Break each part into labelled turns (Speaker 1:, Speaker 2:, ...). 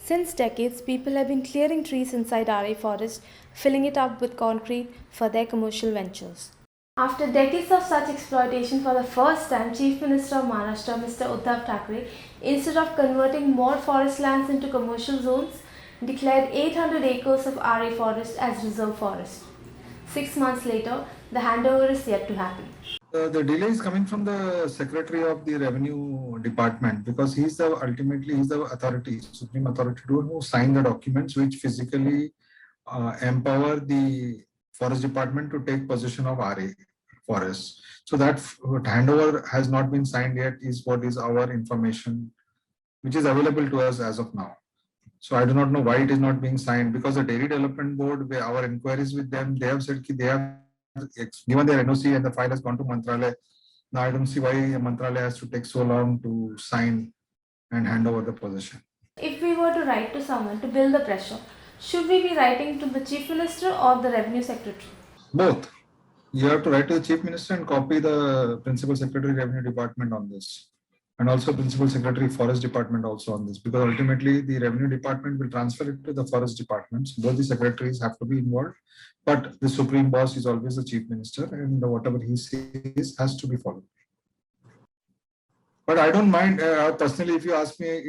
Speaker 1: Since decades, people have been clearing trees inside Aarey forest, filling it up with concrete for their commercial ventures. After decades of such exploitation, for the first time, Chief Minister of Maharashtra, Mr. Uddhav Thakarey, instead of converting more forest lands into commercial zones, declared 800 acres of Aarey forest as reserve forest. 6 months later, the handover is yet to happen.
Speaker 2: The delay is coming from the Secretary of the Revenue Department, because he's the authority, supreme authority who sign the documents which physically empower the Forest Department to take possession of Aarey forest. So that handover has not been signed yet, is what is our information, which is available to us as of now. So I do not know why it is not being signed, because the Dairy Development Board, our inquiries with them, they have said that they have given their NOC and the file has gone to Mantralaya. Now I don't see why Mantralaya has to take so long to sign and hand over the possession.
Speaker 1: If we were to write to someone to build the pressure, should we be writing to the Chief Minister or the Revenue Secretary?
Speaker 2: Both. You have to write to the Chief Minister and copy the Principal Secretary Revenue Department on this, and also Principal Secretary Forest Department also on this, because ultimately the Revenue Department will transfer it to the Forest Departments. Both the secretaries have to be involved, but the Supreme Boss is always the Chief Minister, and whatever he says has to be followed. But I don't mind, personally, if you ask me,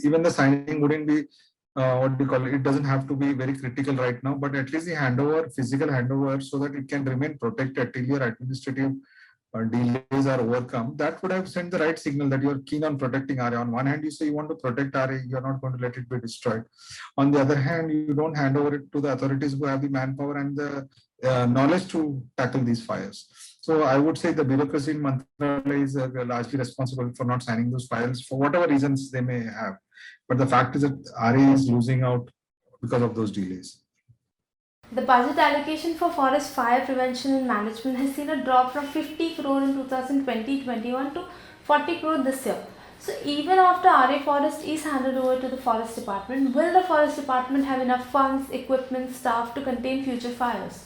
Speaker 2: even the signing wouldn't be, what do you call it? It doesn't have to be very critical right now, but at least the handover, physical handover, so that it can remain protected till your administrative delays are overcome. That would have sent the right signal that you're keen on protecting Aarey. On one hand, you say you want to protect Aarey, you're not going to let it be destroyed. On the other hand, you don't hand over it to the authorities who have the manpower and the knowledge to tackle these fires. So I would say the bureaucracy in Mantralaya is largely responsible for not signing those files for whatever reasons they may have. But the fact is that Aarey is losing out because of those delays.
Speaker 1: The budget allocation for forest fire prevention and management has seen a drop from 50 crore in 2020-21 to 40 crore this year. So even after Aarey forest is handed over to the Forest Department, will the Forest Department have enough funds, equipment, staff to contain future fires?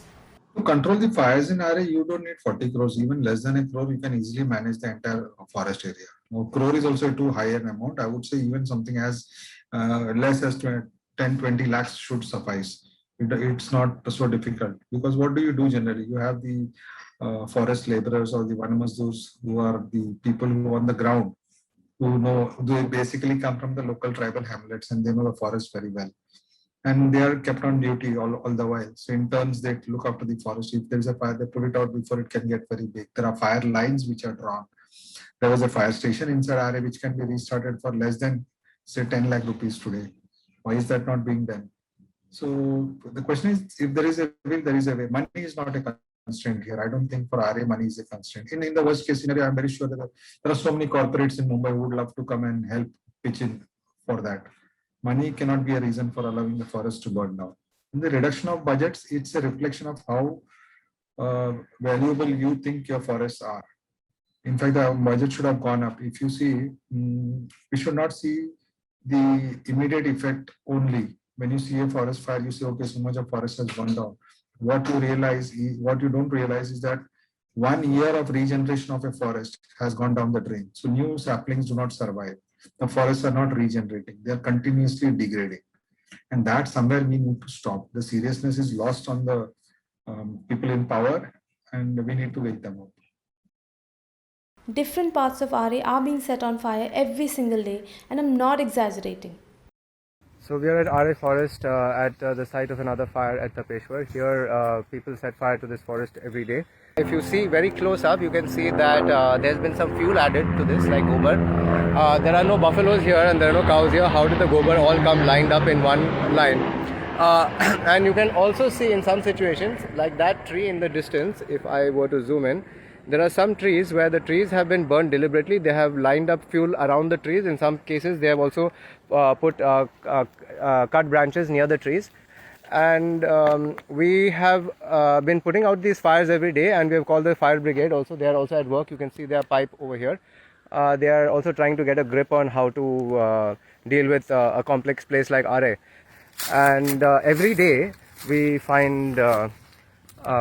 Speaker 2: To control the fires in Aarey, you don't need 40 crores. Even less than a crore, you can easily manage the entire forest area. Now, crore is also a too high an amount. I would say even something as less as 10-20 lakhs should suffice. It's not so difficult, because what do you do generally? You have the forest laborers or the van mazdoors, who are the people who are on the ground, who know, they basically come from the local tribal hamlets and they know the forest very well. And they are kept on duty all the while. So in turns, they look after the forest. If there is a fire, they put it out before it can get very big. There are fire lines which are drawn. There was a fire station inside Aarey which can be restarted for less than, say, 10 lakh rupees today. Why is that not being done? So the question is, if there is a will, there is a way. Money is not a constraint here. I don't think for Aarey money is a constraint. In the worst case scenario, I'm very sure that there are so many corporates in Mumbai who would love to come and help pitch in for that. Money cannot be a reason for allowing the forest to burn down. In the reduction of budgets, it's a reflection of how valuable you think your forests are. In fact, the budget should have gone up. If you see, we should not see the immediate effect only. When you see a forest fire, you say, okay, so much of forest has gone down. What you don't realize is that 1 year of regeneration of a forest has gone down the drain. So new saplings do not survive. The forests are not regenerating. They are continuously degrading. And that somewhere we need to stop. The seriousness is lost on the people in power, and we need to wake them up.
Speaker 1: Different parts of Aarey are being set on fire every single day, and I'm not exaggerating.
Speaker 3: So we are at Aarey forest at the site of another fire at Tapeshwar. Here people set fire to this forest every day. If you see very close up, you can see that there's been some fuel added to this, like gobar. There are no buffaloes here and there are no cows here. How did the gobar all come lined up in one line? And you can also see in some situations, like that tree in the distance, if I were to zoom in, there are some trees where the trees have been burned deliberately. They have lined up fuel around the trees. In some cases, they have also put cut branches near the trees. And we have been putting out these fires every day, and we have called the fire brigade also. They are also at work. You can see their pipe over here. They are also trying to get a grip on how to deal with a complex place like Aarey. And every day we find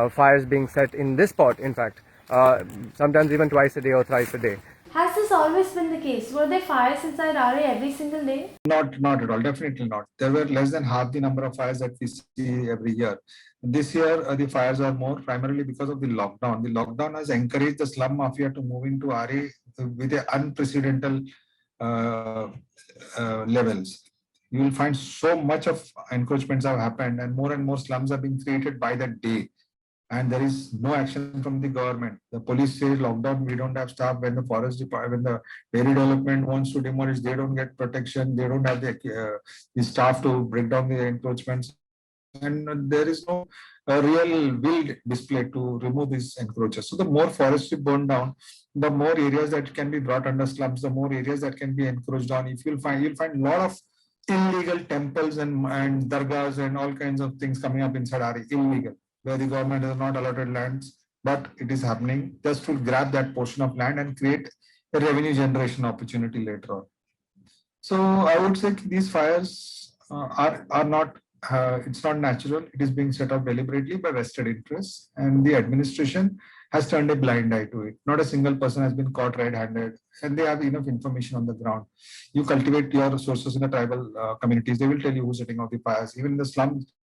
Speaker 3: fires being set in this spot, in fact. Sometimes even twice a day or thrice a day.
Speaker 1: Has the this always been the case? Were there fires inside Aarey every single day?
Speaker 2: Not at all. Definitely not. There were less than half the number of fires that we see every year. This year, the fires are more primarily because of the lockdown. The lockdown has encouraged the slum mafia to move into Aarey with a unprecedented uh, levels. You will find so much of encroachments have happened, and more slums are being created by the day. And there is no action from the government. The police says lockdown, we don't have staff. When the forest department, when the dairy development wants to demolish, they don't get protection. They don't have the staff to break down the encroachments. And there is no real will display to remove these encroachers. So the more forests you burn down, the more areas that can be brought under slums, the more areas that can be encroached on. If you'll find a lot of illegal temples and dargahs and all kinds of things coming up inside Aarey, illegal, where the government has not allotted lands, but it is happening just to grab that portion of land and create a revenue generation opportunity later on. So I would say these fires are not, it's not natural. It is being set up deliberately by vested interests, and the administration has turned a blind eye to it. Not a single person has been caught red-handed, and they have enough information on the ground. You cultivate your resources in the tribal communities, they will tell you who's setting off the fires. Even in the slums,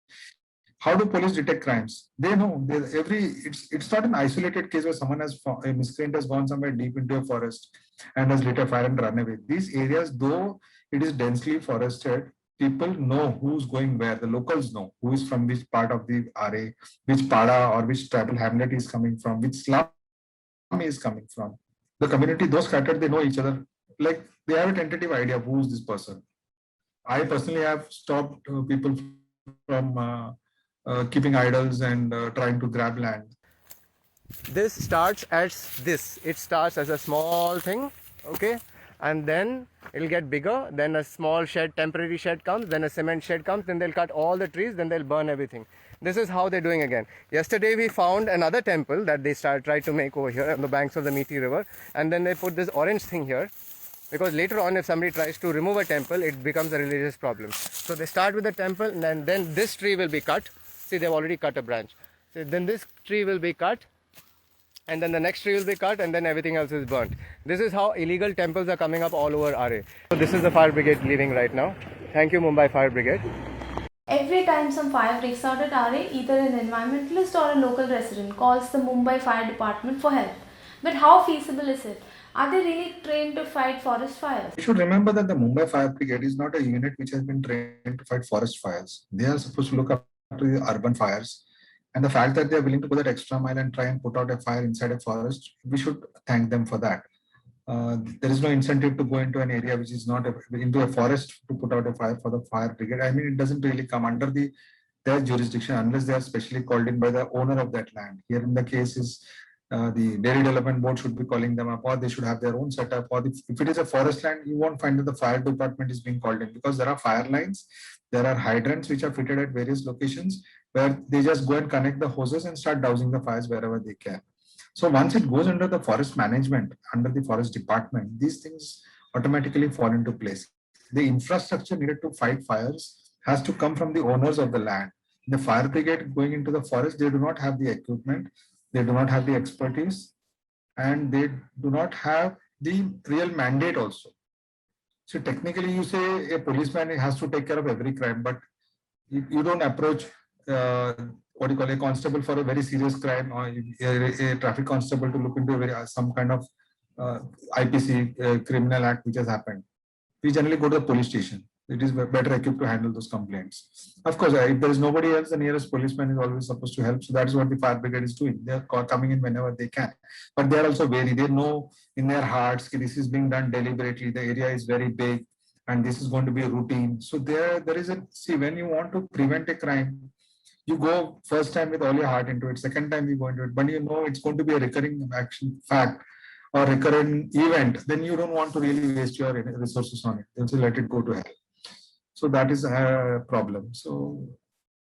Speaker 2: how do police detect crimes? They know. It's not an isolated case where someone a miscreant has gone somewhere deep into a forest and has lit a fire and run away. These areas, though it is densely forested, people know who's going where. The locals know who is from which part of the Aarey, which pada or which tribal hamlet is coming from, which slum is coming from. The community, those scattered, they know each other. Like they have a tentative idea of who is this person. I personally have stopped people from keeping idols and trying to grab land.
Speaker 3: This starts as this. It starts as a small thing, okay? And then it'll get bigger. Then a small shed, temporary shed comes. Then a cement shed comes. Then they'll cut all the trees. Then they'll burn everything. This is how they're doing again. Yesterday we found another temple that they tried to make over here on the banks of the Mithi river. And then they put this orange thing here. Because later on, if somebody tries to remove a temple, it becomes a religious problem. So they start with the temple, and then this tree will be cut. See, they've already cut a branch. So then this tree will be cut, and then the next tree will be cut, and then everything else is burnt. This is how illegal temples are coming up all over Aarey. So this is the fire brigade leaving right now. Thank you, Mumbai Fire Brigade.
Speaker 1: Every time some fire breaks out at Aarey, either an environmentalist or a local resident calls the Mumbai Fire Department for help. But how feasible is it? Are they really trained to fight forest fires?
Speaker 2: You should remember that the Mumbai Fire Brigade is not a unit which has been trained to fight forest fires. They are supposed to look after the urban fires. And the fact that they are willing to go that extra mile and try and put out a fire inside a forest, we should thank them for that. There is no incentive to go into an area which is not into a forest to put out a fire for the fire brigade. I mean, it doesn't really come under their jurisdiction unless they are specially called in by the owner of that land. Here in the case is the dairy development board should be calling them up, or they should have their own setup. Or if it is a forest land, you won't find that the fire department is being called in, because there are fire lines, there are hydrants which are fitted at various locations where they just go and connect the hoses and start dousing the fires wherever they can. So once it goes under the forest management, under the forest department, these things automatically fall into place. The infrastructure needed to fight fires has to come from the owners of the land. The fire brigade going into the forest, they do not have the equipment, they do not have the expertise, and they do not have the real mandate also. So technically you say a policeman has to take care of every crime, but you don't approach what you call a constable for a very serious crime, or a traffic constable to look into some kind of IPC criminal act which has happened. We generally go to the police station. It is better equipped to handle those complaints. Of course, if there is nobody else, the nearest policeman is always supposed to help. So that is what the fire brigade is doing. They are coming in whenever they can. But they are also wary. They know in their hearts that this is being done deliberately. The area is very big and this is going to be a routine. So there is see, when you want to prevent a crime, you go first time with all your heart into it. Second time you go into it. But you know it's going to be a recurring action fact or recurrent event. Then you don't want to really waste your resources on it. Then so let it go to hell. So that is a problem. So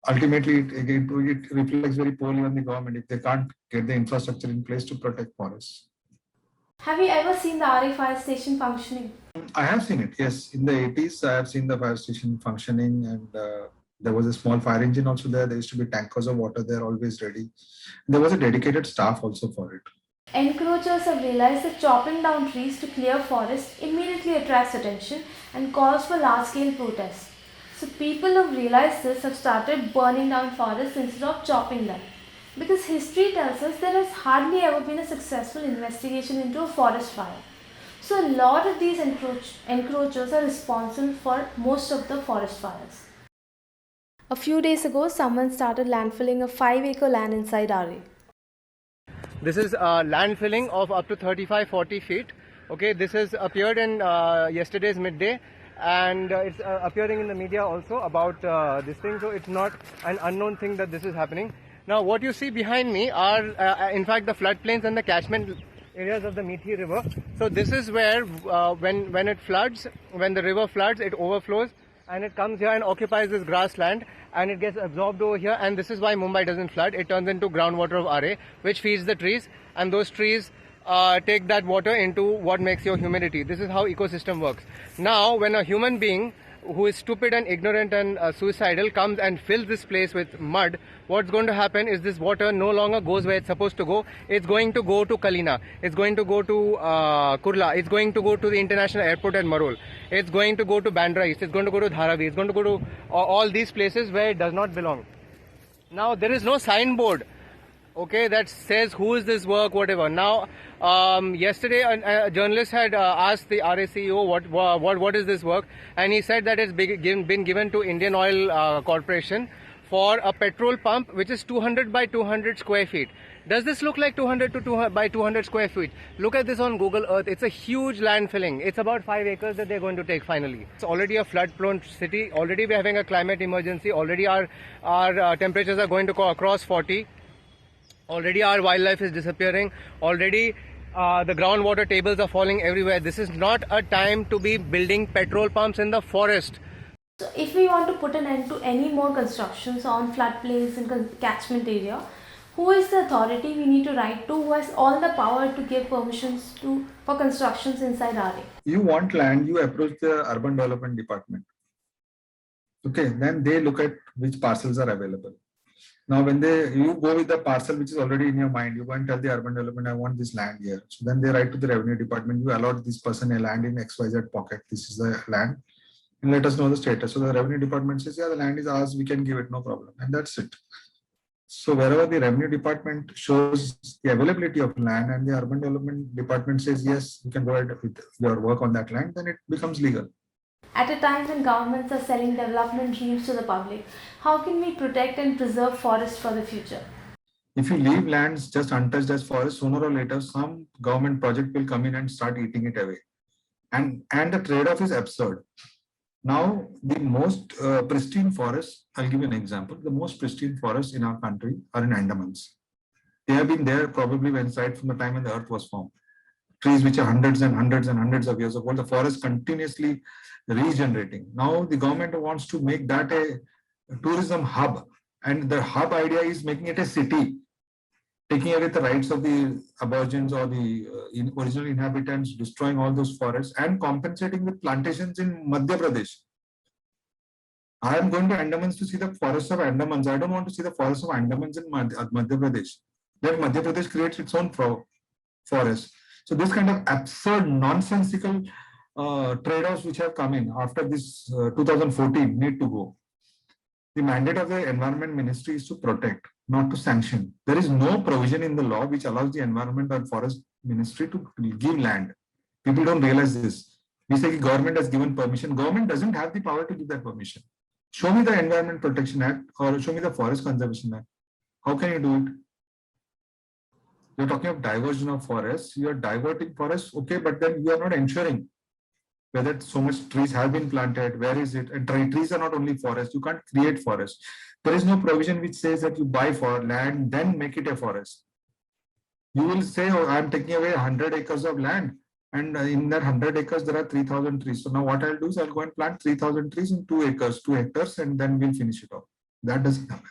Speaker 2: ultimately, it reflects very poorly on the government if they can't get the infrastructure in place to protect forests.
Speaker 1: Have you ever seen the Aarey fire station functioning?
Speaker 2: I have seen it, yes. In the 80s, I have seen the fire station functioning, and there was a small fire engine also there. There used to be tankers of water there always ready. There was a dedicated staff also for it.
Speaker 1: Encroachers have realized that chopping down trees to clear forests immediately attracts attention and calls for large-scale protests. So people who have realized this have started burning down forests instead of chopping them. Because history tells us there has hardly ever been a successful investigation into a forest fire. So a lot of these encroachers are responsible for most of the forest fires. A few days ago, someone started landfilling a 5-acre land inside Aarey.
Speaker 3: This is land filling of up to 35-40 feet. Okay, this has appeared in yesterday's midday, and it's appearing in the media also about this thing. So it's not an unknown thing that this is happening. Now, what you see behind me are, in fact, the floodplains and the catchment areas of the Mithi river. So this is where, when it floods, when the river floods, it overflows and it comes here and occupies this grassland, and it gets absorbed over here, and this is why Mumbai doesn't flood. It turns into groundwater of Aarey, which feeds the trees, and those trees take that water into what makes your humidity. This is how ecosystem works. Now, when a human being who is stupid and ignorant and suicidal comes and fills this place with mud, what's going to happen is this water no longer goes where it's supposed to go. It's going to go to Kalina. It's going to go to Kurla. It's going to go to the international airport at Marol. It's going to go to Bandra East. It's going to go to Dharavi. It's going to go to all these places where it does not belong. Now, there is no signboard, okay, that says who is this work, whatever. Now, yesterday a journalist had asked the Aarey CEO what is this work, and he said that it's been given to Indian Oil Corporation for a petrol pump which is 200 by 200 square feet. Does this look like 200 by 200 square feet? Look at this on Google Earth. It's a huge land filling. It's about 5 acres that they're going to take finally. It's already a flood-prone city. Already we're having a climate emergency. Already our temperatures are going to cross 40. Already our wildlife is disappearing. Already the groundwater tables are falling everywhere. This is not a time to be building petrol pumps in the forest.
Speaker 1: So if we want to put an end to any more constructions on floodplains and catchment area, who is the authority we need to write to, who has all the power to give permissions for constructions inside Aarey?
Speaker 2: You want land, you approach the urban development department. Okay, then they look at which parcels are available. Now, when you go with the parcel which is already in your mind, you go and tell the urban development, I want this land here. So then they write to the revenue department, you allot this person a land in XYZ pocket. This is the land, and let us know the status. So the revenue department says, yeah, the land is ours, we can give it, no problem. And that's it. So wherever the revenue department shows the availability of land and the urban development department says, yes, you can go ahead with your work on that land, then it becomes legal.
Speaker 1: At a time when governments are selling development dreams to the public, how can we protect and preserve forests for the future?
Speaker 2: If you leave lands just untouched as forests, sooner or later, some government project will come in and start eating it away. And the trade-off is absurd. Now, the most pristine forests, I'll give you an example. The most pristine forests in our country are in Andamans. They have been there probably right from the time when the earth was formed. Trees which are hundreds and hundreds and hundreds of years old, the forest continuously regenerating. Now, the government wants to make that a tourism hub. And the hub idea is making it a city, taking away the rights of the aborigines or the original inhabitants, destroying all those forests and compensating with plantations in Madhya Pradesh. I am going to Andamans to see the forests of Andamans. I don't want to see the forests of Andamans in Madhya Pradesh. Then Madhya Pradesh creates its own forest. So this kind of absurd, nonsensical trade-offs which have come in after this 2014 need to go. The mandate of the Environment Ministry is to protect, not to sanction. There is no provision in the law which allows the Environment and Forest Ministry to give land. People don't realize this. We say the government has given permission. Government doesn't have the power to give that permission. Show me the Environment Protection Act or show me the Forest Conservation Act. How can you do it? You're talking of diversion of forests. You are diverting forests, okay, but then you are not ensuring whether so much trees have been planted, where is it? And trees are not only forests, you can't create forests. There is no provision which says that you buy for land, then make it a forest. You will say, oh, I'm taking away 100 acres of land, and in that 100 acres, there are 3,000 trees. So now what I'll do is I'll go and plant 3,000 trees in 2 hectares, and then we'll finish it off. That doesn't happen.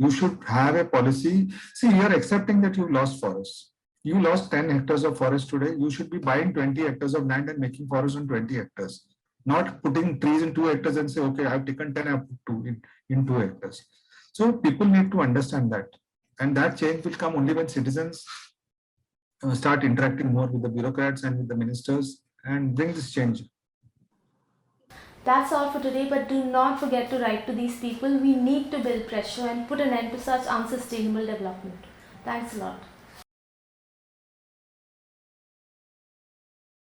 Speaker 2: You should have a policy. See, you are accepting that you lost forests. You lost 10 hectares of forest today. You should be buying 20 hectares of land and making forest on 20 hectares. Not putting trees in 2 hectares and say, okay, I've taken 10, I've put 2 in 2 hectares. So people need to understand that. And that change will come only when citizens start interacting more with the bureaucrats and with the ministers and bring this change.
Speaker 1: That's all for today, but do not forget to write to these people. We need to build pressure and put an end to such unsustainable development. Thanks a lot.